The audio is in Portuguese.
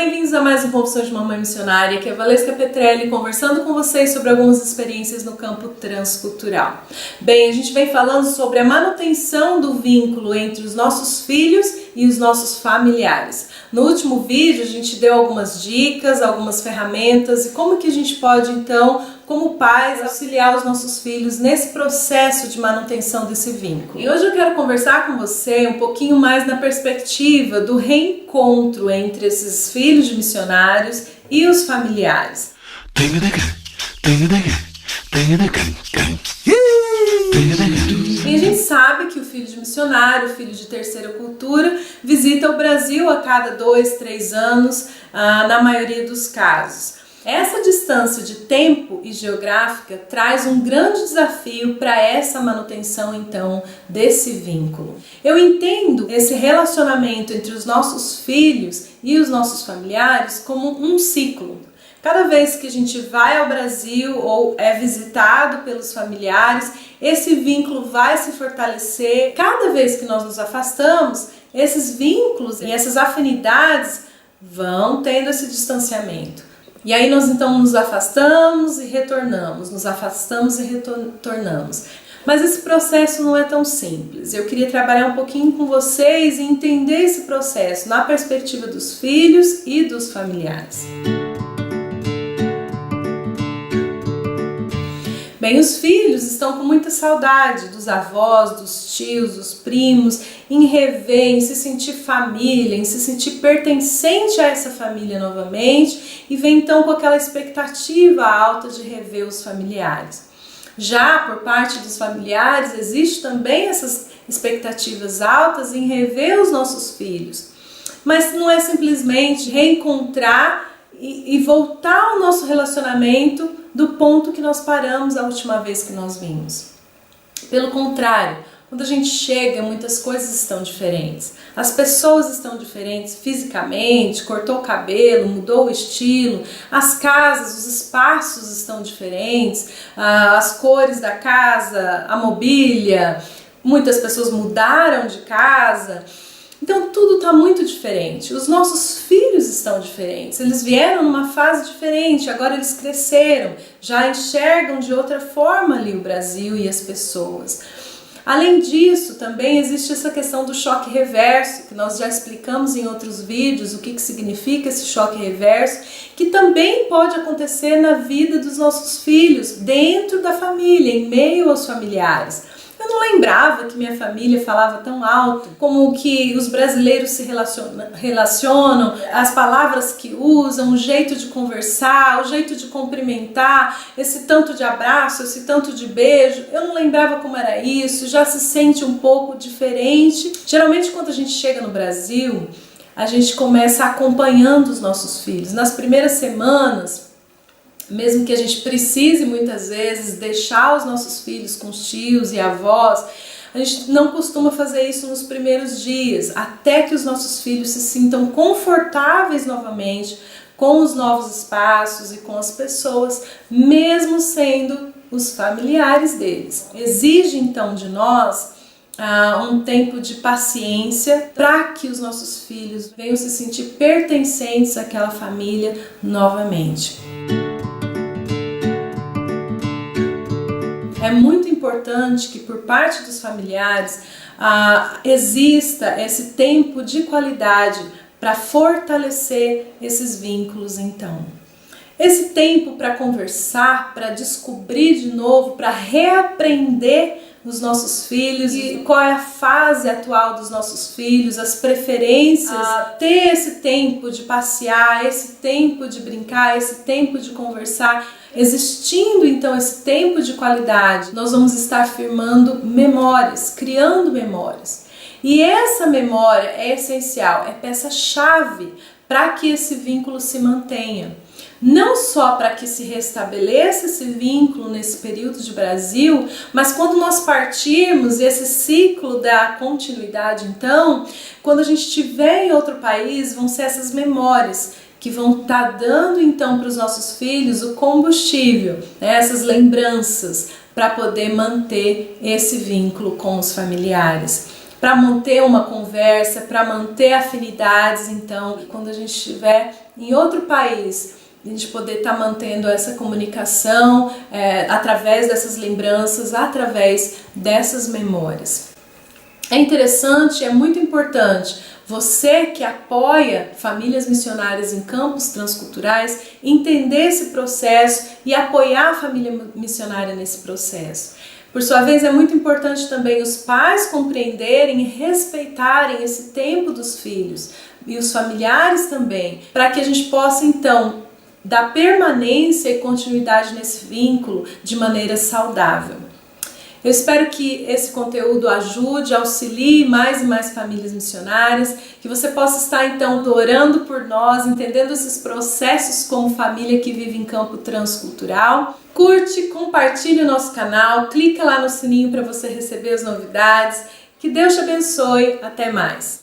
bem-vindos a mais um Confissões de Mamãe Missionária, que é a Valesca Petrelli conversando com vocês sobre algumas experiências no campo transcultural. Bem, a gente vem falando sobre a manutenção do vínculo entre os nossos filhos e os nossos familiares. No último vídeo a gente deu algumas dicas, algumas ferramentas e como que a gente pode então, como pais, auxiliar os nossos filhos nesse processo de manutenção desse vínculo. E hoje eu quero conversar com você um pouquinho mais na perspectiva do reencontro entre esses filhos de missionários e os familiares. E a gente sabe que o filho de missionário, o filho de terceira cultura, visita o Brasil a cada 2, 3 anos, na maioria dos casos. Essa distância de tempo e geográfica traz um grande desafio para essa manutenção, então, desse vínculo. Eu entendo esse relacionamento entre os nossos filhos e os nossos familiares como um ciclo. Cada vez que a gente vai ao Brasil ou é visitado pelos familiares, esse vínculo vai se fortalecer. Cada vez que nós nos afastamos, esses vínculos e essas afinidades vão tendo esse distanciamento. E aí nós então nos afastamos e retornamos, nos afastamos e retornamos. Mas esse processo não é tão simples. Eu queria trabalhar um pouquinho com vocês e entender esse processo na perspectiva dos filhos e dos familiares. Bem, os filhos estão com muita saudade dos avós, dos tios, dos primos, em rever, em se sentir família, em se sentir pertencente a essa família novamente e vem então com aquela expectativa alta de rever os familiares. Já por parte dos familiares existe também essas expectativas altas em rever os nossos filhos, mas não é simplesmente reencontrar e voltar ao nosso relacionamento do ponto que nós paramos a última vez que nós vimos. Pelo contrário, quando a gente chega, muitas coisas estão diferentes. As pessoas estão diferentes fisicamente, cortou o cabelo, mudou o estilo, as casas, os espaços estão diferentes, as cores da casa, a mobília, muitas pessoas mudaram de casa. Então tudo está muito diferente, os nossos filhos estão diferentes, eles vieram numa fase diferente, agora eles cresceram, já enxergam de outra forma ali o Brasil e as pessoas. Além disso, também existe essa questão do choque reverso, que nós já explicamos em outros vídeos o que significa esse choque reverso, que também pode acontecer na vida dos nossos filhos, dentro da família, em meio aos familiares. Eu não lembrava que minha família falava tão alto, como que os brasileiros se relacionam, as palavras que usam, o jeito de conversar, o jeito de cumprimentar, esse tanto de abraço, esse tanto de beijo. Eu não lembrava como era isso, já se sente um pouco diferente. Geralmente quando a gente chega no Brasil, a gente começa acompanhando os nossos filhos. Nas primeiras semanas, mesmo que a gente precise muitas vezes deixar os nossos filhos com os tios e avós, a gente não costuma fazer isso nos primeiros dias, até que os nossos filhos se sintam confortáveis novamente com os novos espaços e com as pessoas, mesmo sendo os familiares deles. Exige então de nós um tempo de paciência para que os nossos filhos venham se sentir pertencentes àquela família novamente. É muito importante que por parte dos familiares exista esse tempo de qualidade para fortalecer esses vínculos então. Esse tempo para conversar, para descobrir de novo, para reaprender os nossos filhos e qual é a fase atual dos nossos filhos, as preferências, ter esse tempo de passear, esse tempo de brincar, esse tempo de conversar. Existindo então esse tempo de qualidade, nós vamos estar firmando memórias, criando memórias. E essa memória é essencial, é peça-chave para que esse vínculo se mantenha. Não só para que se restabeleça esse vínculo nesse período de Brasil, mas quando nós partirmos esse ciclo da continuidade, então, quando a gente estiver em outro país, vão ser essas memórias que vão estar dando então para os nossos filhos o combustível, né, essas lembranças para poder manter esse vínculo com os familiares. para manter uma conversa, para manter afinidades. Então, quando a gente estiver em outro país, a gente poder estar mantendo essa comunicação através dessas lembranças, através dessas memórias. É interessante, é muito importante você que apoia famílias missionárias em campos transculturais entender esse processo e apoiar a família missionária nesse processo. Por sua vez, é muito importante também os pais compreenderem e respeitarem esse tempo dos filhos e os familiares também, para que a gente possa então dar permanência e continuidade nesse vínculo de maneira saudável. Eu espero que esse conteúdo ajude, auxilie mais e mais famílias missionárias, que você possa estar então orando por nós, entendendo esses processos como família que vive em campo transcultural. Curte, compartilhe o nosso canal, clica lá no sininho para você receber as novidades. Que Deus te abençoe. Até mais.